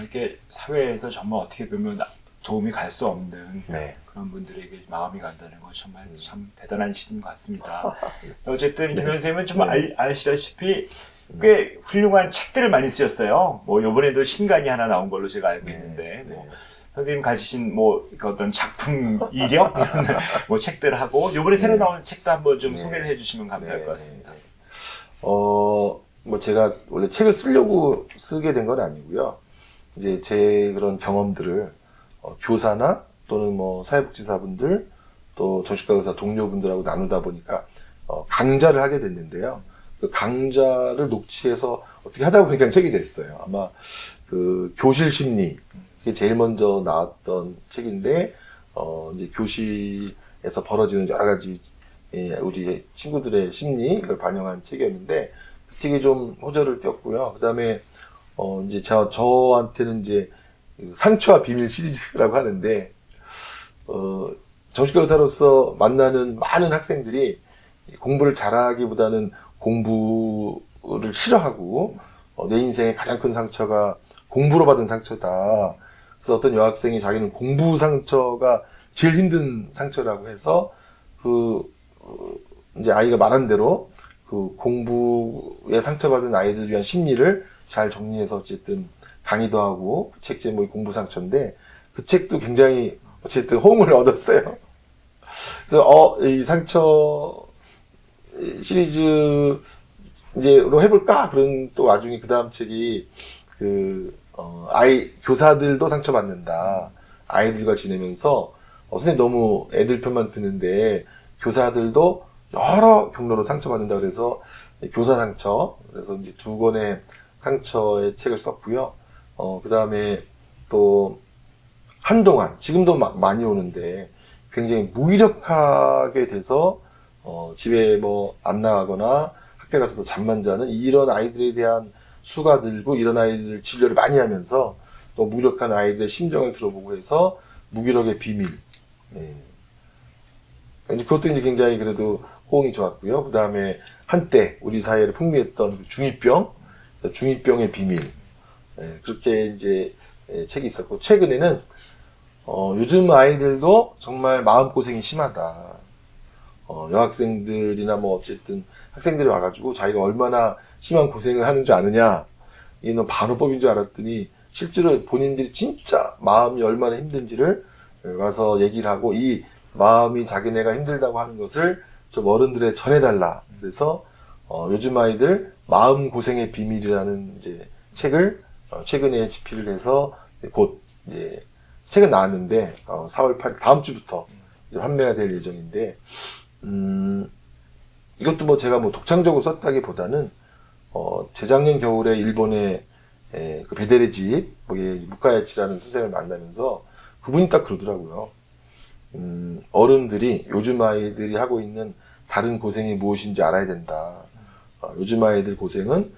이렇게 사회에서 정말 어떻게 보면 도움이 갈 수 없는 네. 그런 분들에게 마음이 간다는 건 정말 참 대단한 신 것 같습니다. 어쨌든 김현 선생님은 좀 아시다시피 꽤 훌륭한 책들을 많이 쓰셨어요. 뭐 이번에도 신간이 하나 나온 걸로 제가 알고 있는데 뭐 선생님 가지신 뭐 어떤 작품 이력 이런 뭐 책들 하고 이번에 새로 나온 책도 한번 좀 소개를 해주시면 감사할 것 같습니다. 뭐 제가 원래 책을 쓰려고 쓰게 된 건 아니고요. 이제 제 그런 경험들을 교사나 또는 뭐 사회복지사분들 또 정신과 의사 동료분들하고 나누다 보니까 강좌를 하게 됐는데요. 그 강좌를 녹취해서 어떻게 하다 보니까 책이 됐어요. 아마 그 교실 심리 그게 제일 먼저 나왔던 책인데 이제 교실에서 벌어지는 여러 가지 우리 친구들의 심리를 반영한 책이었는데 그 책이 좀 호절을 띄었고요. 그다음에 이제 저한테는 이제 상처와 비밀 시리즈라고 하는데 정신과 의사로서 만나는 많은 학생들이 공부를 잘하기보다는 공부를 싫어하고 내 인생의 가장 큰 상처가 공부로 받은 상처다. 그래서 어떤 여학생이 자기는 공부 상처가 제일 힘든 상처라고 해서 이제 아이가 말한 대로 그 공부에 상처받은 아이들을 위한 심리를 잘 정리해서 어쨌든 강의도 하고 그 책 제목이 공부 상처인데 그 책도 굉장히 어쨌든 호응을 얻었어요. 그래서 이 상처 시리즈 이제로 해볼까? 그런 또 와중에 그 다음 책이 교사들도 상처받는다. 아이들과 지내면서 선생님 너무 애들 편만 드는데 교사들도 여러 경로로 상처받는다 그래서 교사 상처 그래서 이제 2권의 상처의 책을 썼고요. 그 다음에 또 한동안 지금도 많이 오는데 굉장히 무기력하게 돼서 집에 뭐 안 나가거나 학교 가서도 잠만 자는 이런 아이들에 대한 수가 들고 이런 아이들 진료를 많이 하면서 또 무기력한 아이들의 심정을 들어보고 해서 무기력의 비밀. 그것도 이제 굉장히 그래도 호응이 좋았고요. 그 다음에 한때 우리 사회를 풍미했던 중이병의 비밀. 그렇게 이제 책이 있었고 최근에는 요즘 아이들도 정말 마음고생이 심하다. 여학생들이나 뭐 어쨌든 학생들이 와가지고 자기가 얼마나 심한 고생을 하는 줄 아느냐. 이는 반어법인 줄 알았더니 실제로 본인들이 진짜 마음이 얼마나 힘든지를 와서 얘기를 하고 이 마음이 자기네가 힘들다고 하는 것을 좀 어른들에 전해달라. 그래서 요즘 아이들 마음고생의 비밀이라는 이제 책을 최근에 집필을 해서 곧 이제 책은 나왔는데 4월 8일 다음 주부터 이제 판매가 될 예정인데 이것도 뭐 제가 뭐 독창적으로 썼다기보다는 재작년 겨울에 일본의 그 베데레 집 무카야치라는 선생을 만나면서 그분이 딱 그러더라고요. 어른들이 요즘 아이들이 하고 있는 다른 고생이 무엇인지 알아야 된다. 요즘 아이들 고생은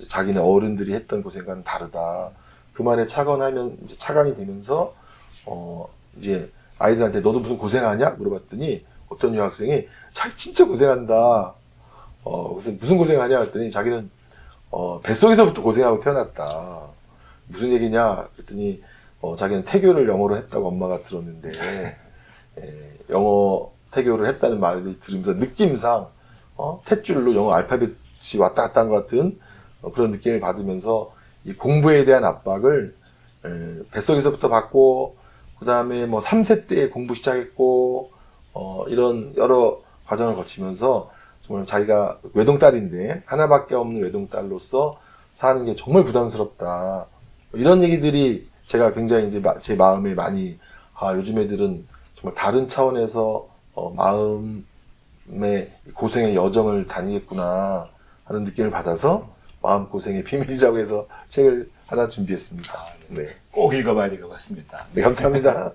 자기네 어른들이 했던 고생과는 다르다. 그 말에 차관이 되면서 이제 아이들한테 너도 무슨 고생하냐 물어봤더니 어떤 여학생이 자기 진짜 고생한다. 그래서 무슨 고생하냐 했더니 자기는 뱃속에서부터 고생하고 태어났다. 무슨 얘기냐 그랬더니 자기는 태교를 영어로 했다고 엄마가 들었는데 영어 태교를 했다는 말을 들으면서 느낌상 탯줄로 영어 알파벳이 왔다 갔다 한 것 같은 그런 느낌을 받으면서 이 공부에 대한 압박을 뱃속에서부터 받고 그 다음에 뭐 3세 때 공부 시작했고 이런 여러 과정을 거치면서 정말 자기가 외동딸인데 하나밖에 없는 외동딸로서 사는 게 정말 부담스럽다. 이런 얘기들이 제가 굉장히 이제 제 마음에 많이 요즘 애들은 정말 다른 차원에서 마음의 고생의 여정을 다니겠구나 하는 느낌을 받아서 마음고생의 비밀이라고 해서 책을 하나 준비했습니다. 네. 꼭 읽어봐야 될 것 같습니다. 네, 감사합니다.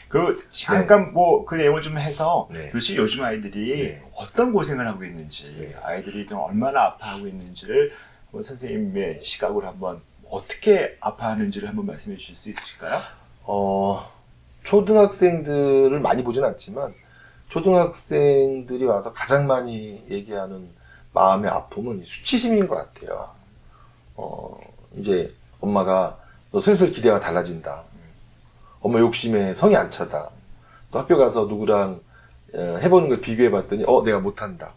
그리고 잠깐 뭐 그 내용을 좀 해서 네. 도대체 요즘 아이들이 네. 어떤 고생을 하고 있는지 아이들이 좀 얼마나 아파하고 있는지를 한번 선생님의 시각으로 한번 어떻게 아파하는지를 한번 말씀해 주실 수 있으실까요? 초등학생들을 많이 보진 않지만 초등학생들이 와서 가장 많이 얘기하는 마음의 아픔은 수치심인 것 같아요. 이제 엄마가 너 슬슬 기대가 달라진다. 엄마 욕심에 성이 안 차다. 또 학교 가서 누구랑 해보는 걸 비교해 봤더니 내가 못한다.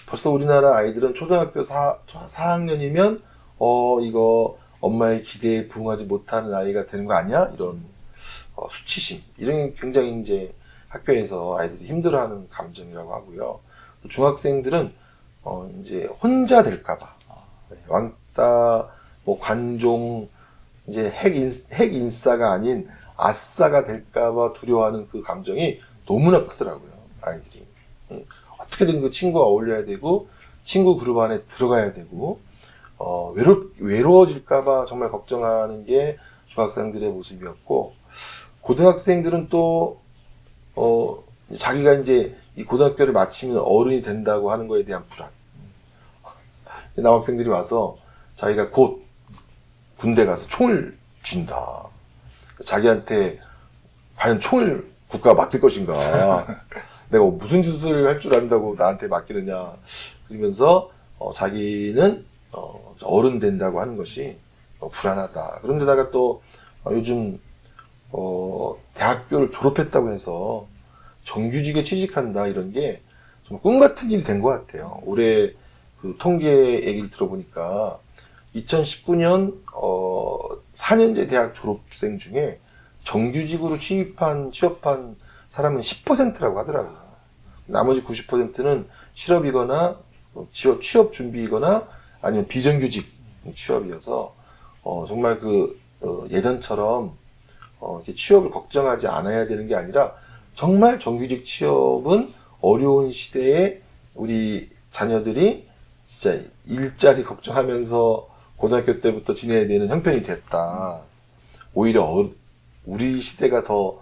벌써 우리나라 아이들은 초등학교 4학년이면 이거 엄마의 기대에 부응하지 못하는 아이가 되는 거 아니야? 이런 수치심 이런 게 굉장히 이제 학교에서 아이들이 힘들어하는 감정이라고 하고요. 또 중학생들은 이제 혼자 될까봐 왕따 뭐 관종 이제 핵 인싸가 아닌 아싸가 될까봐 두려워하는 그 감정이 너무나 크더라고요, 아이들이. 어떻게든 그 친구와 어울려야 되고, 친구 그룹 안에 들어가야 되고, 외로워질까봐 정말 걱정하는 게 중학생들의 모습이었고, 고등학생들은 또, 자기가 이제 이 고등학교를 마치면 어른이 된다고 하는 거에 대한 불안. 남학생들이 와서 자기가 곧 군대 가서 총을 쥔다. 자기한테 과연 총을 국가가 맡길 것인가. 내가 무슨 짓을 할 줄 안다고 나한테 맡기느냐. 그러면서 자기는 어른 된다고 하는 것이 불안하다. 그런데다가 또 요즘 대학교를 졸업했다고 해서 정규직에 취직한다 이런 게 좀 꿈 같은 일이 된 것 같아요. 올해 그 통계 얘기를 들어보니까 2019년 4년제 대학 졸업생 중에 정규직으로 취업한 사람은 10%라고 하더라고요. 나머지 90%는 실업이거나 취업 준비이거나 아니면 비정규직 취업이어서 정말 예전처럼 이렇게 취업을 걱정하지 않아야 되는 게 아니라 정말 정규직 취업은 어려운 시대에 우리 자녀들이 진짜 일자리 걱정하면서 고등학교 때부터 지내야 되는 형편이 됐다. 오히려 우리 시대가 더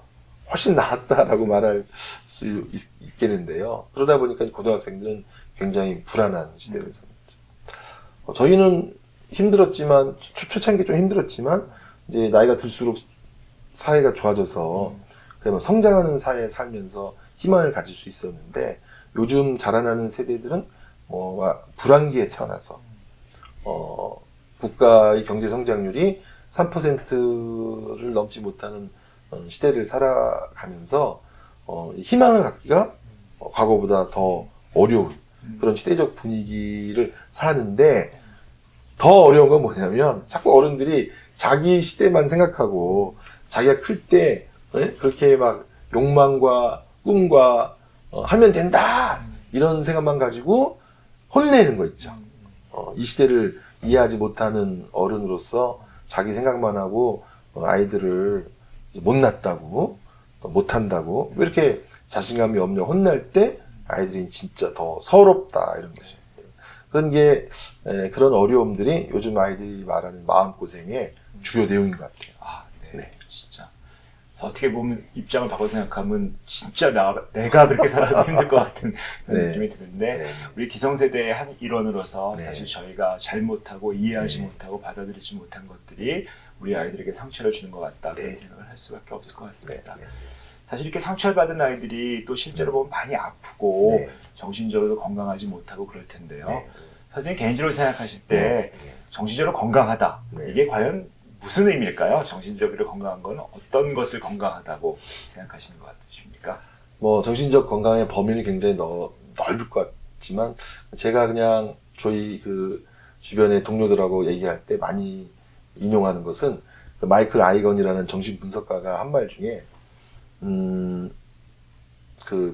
훨씬 나았다라고 말할 수 있겠는데요. 그러다 보니까 고등학생들은 굉장히 불안한 시대를 삽니다. 저희는 힘들었지만, 초창기 좀 힘들었지만, 이제 나이가 들수록 사회가 좋아져서, 그러면 성장하는 사회에 살면서 희망을 가질 수 있었는데, 요즘 자라나는 세대들은 불황기에 태어나서, 국가의 경제 성장률이 3%를 넘지 못하는 시대를 살아가면서 희망을 갖기가 과거보다 더 어려운 그런 시대적 분위기를 사는데 더 어려운 건 뭐냐면 자꾸 어른들이 자기 시대만 생각하고 자기가 클 때 그렇게 막 욕망과 꿈과 하면 된다 이런 생각만 가지고 혼내는 거 있죠. 이 시대를 이해하지 못하는 어른으로서 자기 생각만 하고 아이들을 못났다고 못한다고 왜 이렇게 자신감이 없냐 혼날 때 아이들이 진짜 더 서럽다 이런 것이 그런 게 그런 어려움들이 요즘 아이들이 말하는 마음고생의 주요 내용인 것 같아요. 네. 진짜 어떻게 보면 입장을 바꿔 생각하면 진짜 내가 그렇게 살아도 힘들 것 같은 그런 느낌이 드는데 우리 기성세대의 한 일원으로서 사실 저희가 잘못하고 이해하지 못하고 받아들이지 못한 것들이 우리 아이들에게 상처를 주는 것 같다 그런 생각을 할 수밖에 없을 것 같습니다. 사실 이렇게 상처를 받은 아이들이 또 실제로 보면 많이 아프고 정신적으로 건강하지 못하고 그럴 텐데요. 선생님 개인적으로 생각하실 때 정신적으로 건강하다 이게 과연 무슨 의미일까요? 정신적으로 건강한 건 어떤 것을 건강하다고 생각하시는 것 같으십니까? 정신적 건강의 범위는 굉장히 넓을 것 같지만 제가 그냥 저희 주변의 동료들하고 얘기할 때 많이 인용하는 것은 마이클 아이건이라는 정신분석가가 한 말 중에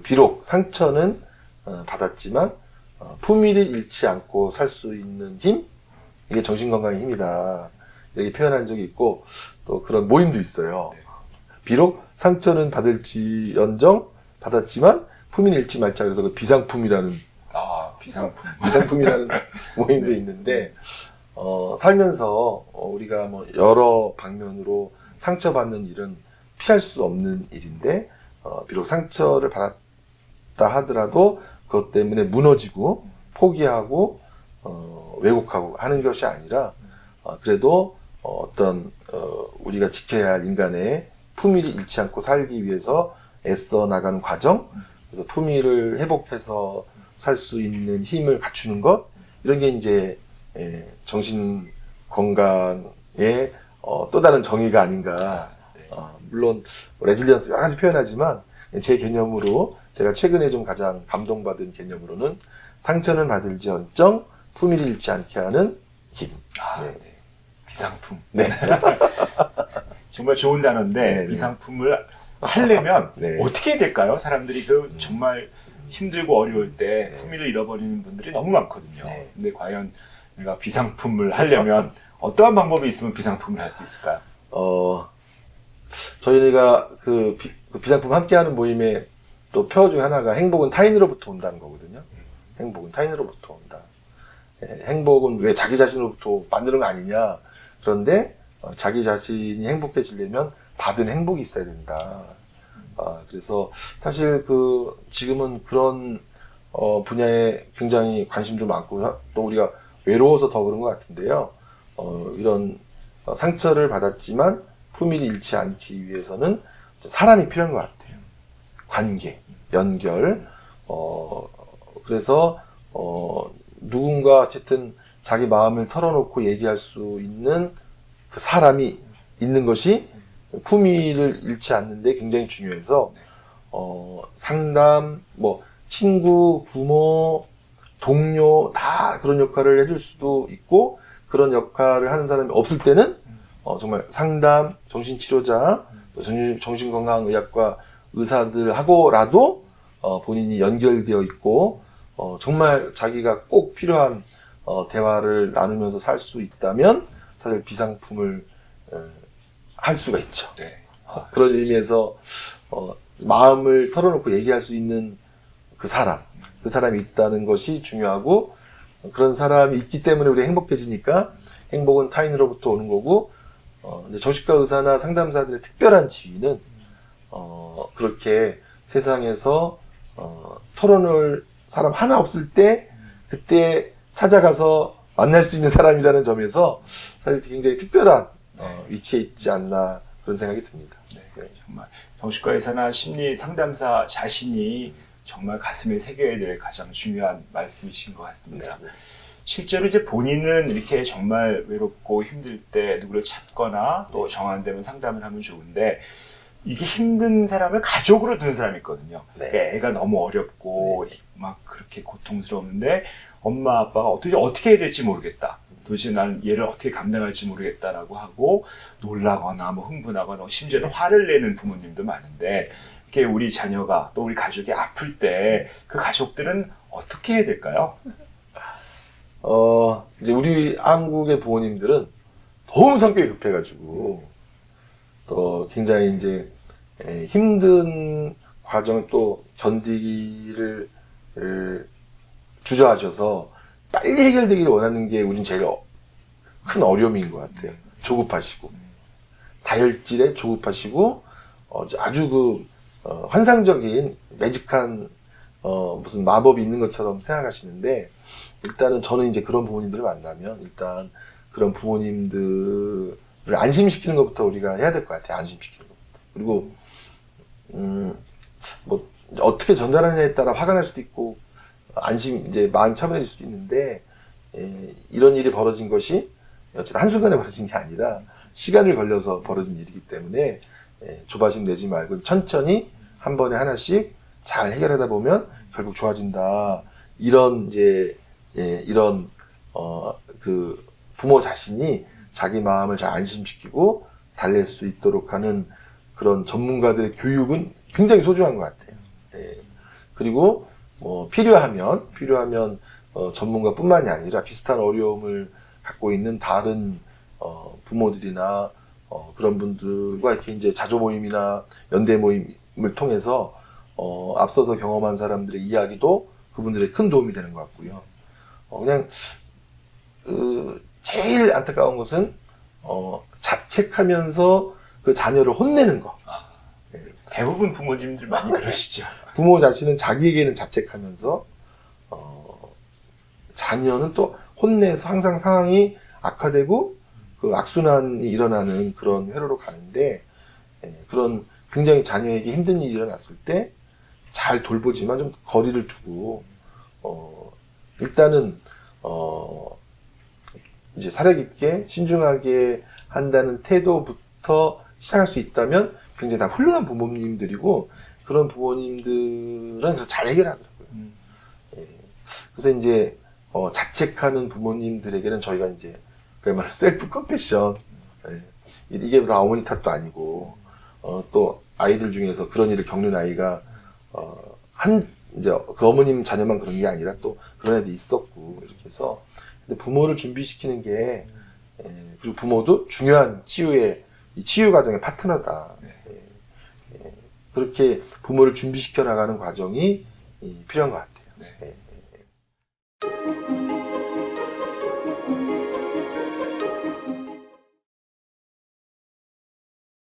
비록 상처는 받았지만 품위를 잃지 않고 살 수 있는 힘 이게 정신건강의 힘이다 이렇게 표현한 적이 있고 또 그런 모임도 있어요. 비록 상처는 받았지만 품위는 잃지 말자 그래서 그 비상품이라는 비상품이라는 모임도 있는데 살면서 우리가 여러 방면으로 상처받는 일은 피할 수 없는 일인데 비록 상처를 받았다 하더라도 그것 때문에 무너지고 포기하고 왜곡하고 하는 것이 아니라 그래도 우리가 지켜야 할 인간의 품위를 잃지 않고 살기 위해서 애써 나가는 과정 그래서 품위를 회복해서 살 수 있는 힘을 갖추는 것 이런 게 이제 정신 건강의 또 다른 정의가 아닌가. 네. 물론 레질리언스 여러 가지 표현하지만 제 개념으로 제가 최근에 좀 가장 감동받은 개념으로는 상처는 받을지언정 품위를 잃지 않게 하는 힘. 네. 네. 비상품. 네. 정말 좋은 단어인데 네, 네. 비상품을 하려면 네. 어떻게 해야 될까요? 사람들이 정말 힘들고 어려울 때 품위를 잃어버리는 분들이 너무 많거든요. 네. 근데 과연 내가 비상품을 하려면 어떠한 방법이 있으면 비상품을 할 수 있을까요? 저희가 그 비상품 함께하는 모임의 또 표 중 하나가 행복은 타인으로부터 온다는 거거든요. 행복은 타인으로부터 온다. 행복은 왜 자기 자신으로부터 만드는 거 아니냐. 그런데 자기 자신이 행복해지려면 받은 행복이 있어야 된다. 그래서 사실 지금은 그런 분야에 굉장히 관심도 많고 또 우리가 외로워서 더 그런 것 같은데요. 이런 상처를 받았지만 품위를 잃지 않기 위해서는 사람이 필요한 것 같아요. 관계, 연결. 그래서 누군가 어쨌든 자기 마음을 털어놓고 얘기할 수 있는 그 사람이 있는 것이 품위를 잃지 않는데 굉장히 중요해서 상담, 친구, 부모, 동료 다 그런 역할을 해줄 수도 있고 그런 역할을 하는 사람이 없을 때는 정말 상담, 정신치료자, 정신건강의학과 의사들하고라도 본인이 연결되어 있고 정말 자기가 꼭 필요한 대화를 나누면서 살 수 있다면 사실 비상품을 할 수가 있죠. 네. 그런 의미에서 마음을 털어놓고 얘기할 수 있는 그 사람이 있다는 것이 중요하고 그런 사람이 있기 때문에 우리가 행복해지니까 행복은 타인으로부터 오는 거고 이제 정신과 의사나 상담사들의 특별한 지위는 그렇게 세상에서 털어놓을 사람 하나 없을 때 그때 찾아가서 만날 수 있는 사람이라는 점에서 사실 굉장히 특별한 위치에 있지 않나 그런 생각이 듭니다. 네. 정말 정신과 의사나 심리 상담사 자신이 정말 가슴에 새겨야 될 가장 중요한 말씀이신 것 같습니다. 네. 실제로 이제 본인은 이렇게 정말 외롭고 힘들 때 누구를 찾거나 또 정한되면 상담을 하면 좋은데 이게 힘든 사람을 가족으로 두는 사람이 있거든요. 네. 애가 너무 어렵고 막 그렇게 고통스러운데 엄마 아빠가 어떻게 해야 될지 모르겠다. 도대체 나는 얘를 어떻게 감당할지 모르겠다라고 하고 놀라거나 흥분하거나 심지어는 화를 내는 부모님도 많은데 이렇게 우리 자녀가 또 우리 가족이 아플 때 그 가족들은 어떻게 해야 될까요? 이제 우리 한국의 부모님들은 너무 성격이 급해가지고 또 굉장히 이제 힘든 과정을 또 견디기를 주저하셔서 빨리 해결되기를 원하는 게 우린 제일 큰 어려움인 것 같아요. 조급하시고 다혈질에 조급하시고 아주 환상적인 매직한 무슨 마법이 있는 것처럼 생각하시는데 일단은 저는 이제 그런 부모님들을 만나면 일단 그런 부모님들을 안심시키는 것부터 우리가 해야 될 것 같아요. 안심시키는 것부터. 그리고 어떻게 전달하느냐에 따라 화가 날 수도 있고 이제 마음이 차분해질 수도 있는데 이런 일이 벌어진 것이 어쨌든 한순간에 벌어진 게 아니라 시간을 걸려서 벌어진 일이기 때문에 조바심 내지 말고 천천히 한 번에 하나씩 잘 해결하다 보면 결국 좋아진다. 이런 이런 그 부모 자신이 자기 마음을 잘 안심시키고 달랠 수 있도록 하는 그런 전문가들의 교육은 굉장히 소중한 것 같아요. 그리고 필요하면 전문가뿐만이 아니라 비슷한 어려움을 갖고 있는 다른 부모들이나 그런 분들과 이렇게 이제 자조 모임이나 연대 모임을 통해서 앞서서 경험한 사람들의 이야기도 그분들의 큰 도움이 되는 것 같고요. 그냥 제일 안타까운 것은 자책하면서 그 자녀를 혼내는 거. 대부분 부모님들 많이 그러시죠. 부모 자신은 자기에게는 자책하면서 자녀는 또 혼내서 항상 상황이 악화되고 그 악순환이 일어나는 그런 회로로 가는데 그런 굉장히 자녀에게 힘든 일이 일어났을 때 잘 돌보지만 좀 거리를 두고 일단은 이제 사려 깊게 신중하게 한다는 태도부터 시작할 수 있다면 굉장히 다 훌륭한 부모님들이고 그런 부모님들은 그래서 잘 해결하더라고요. 예. 그래서 이제 자책하는 부모님들에게는 저희가 이제 그야말로 셀프 컴패션, 예. 이게 다 어머니 탓도 아니고 또 아이들 중에서 그런 일을 겪는 아이가 이제 그 어머님 자녀만 그런 게 아니라 또 그런 애도 있었고 이렇게 해서 근데 부모를 준비시키는 게 그리고 부모도 중요한 이 치유 과정의 파트너다. 그렇게 부모를 준비시켜 나가는 과정이 필요한 것 같아요. 네.